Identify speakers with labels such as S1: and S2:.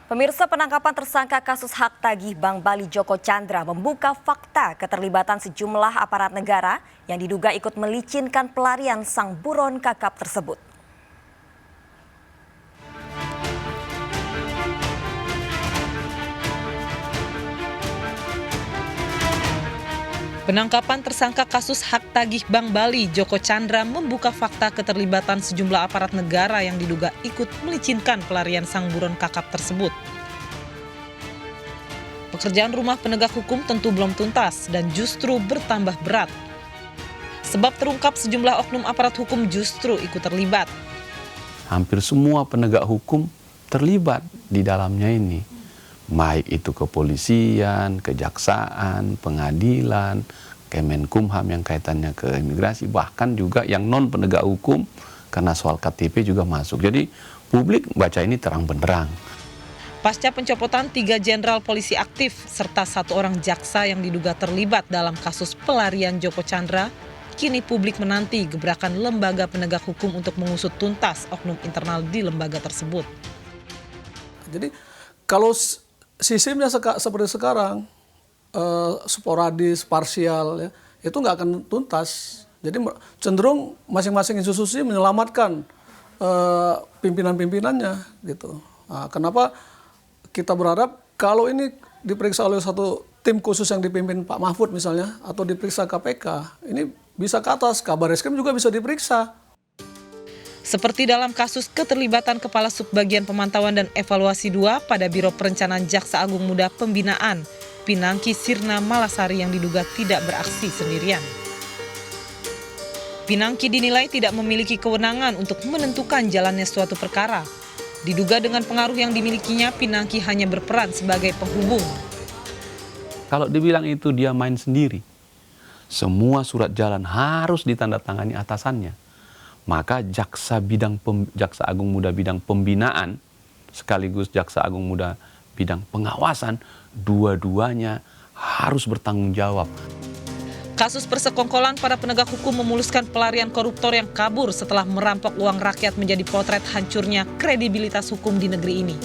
S1: Pemirsa, penangkapan tersangka kasus hak tagih Bank Bali Joko Chandra membuka fakta keterlibatan sejumlah aparat negara yang diduga ikut melicinkan pelarian sang buron kakap tersebut.
S2: Penangkapan tersangka kasus hak tagih Bank Bali Joko Chandra membuka fakta keterlibatan sejumlah aparat negara yang diduga ikut melicinkan pelarian sang buron kakap tersebut. Pekerjaan rumah penegak hukum tentu belum tuntas dan justru bertambah berat. Sebab terungkap sejumlah oknum aparat hukum justru ikut terlibat.
S3: Hampir semua penegak hukum terlibat di dalamnya ini. Baik itu kepolisian, kejaksaan, pengadilan, Kemenkumham yang kaitannya ke imigrasi, bahkan juga yang non penegak hukum karena soal KTP juga masuk. Jadi publik baca ini terang benderang.
S2: Pasca pencopotan 3 jenderal polisi aktif serta 1 orang jaksa yang diduga terlibat dalam kasus pelarian Joko Chandra, kini publik menanti gebrakan lembaga penegak hukum untuk mengusut tuntas oknum internal di lembaga tersebut.
S4: Jadi kalau sistemnya seperti sekarang, sporadis, parsial, ya, itu nggak akan tuntas. Jadi cenderung masing-masing institusi menyelamatkan pimpinan-pimpinannya, gitu. Nah, kenapa kita berharap kalau ini diperiksa oleh satu tim khusus yang dipimpin Pak Mahfud misalnya, atau diperiksa KPK, ini bisa ke atas, Kabar Reskrim juga bisa diperiksa.
S2: Seperti dalam kasus keterlibatan Kepala Subbagian Pemantauan dan Evaluasi 2 pada Biro Perencanaan Jaksa Agung Muda Pembinaan, Pinangki Sirna Malasari yang diduga tidak beraksi sendirian. Pinangki dinilai tidak memiliki kewenangan untuk menentukan jalannya suatu perkara. Diduga dengan pengaruh yang dimilikinya, Pinangki hanya berperan sebagai penghubung.
S3: Kalau dibilang itu dia main sendiri, semua surat jalan harus ditandatangani atasannya. Maka Jaksa Agung Muda bidang pembinaan sekaligus Jaksa Agung Muda bidang pengawasan, dua-duanya harus bertanggung jawab.
S2: Kasus persekongkolan para penegak hukum memuluskan pelarian koruptor yang kabur setelah merampok uang rakyat menjadi potret hancurnya kredibilitas hukum di negeri ini.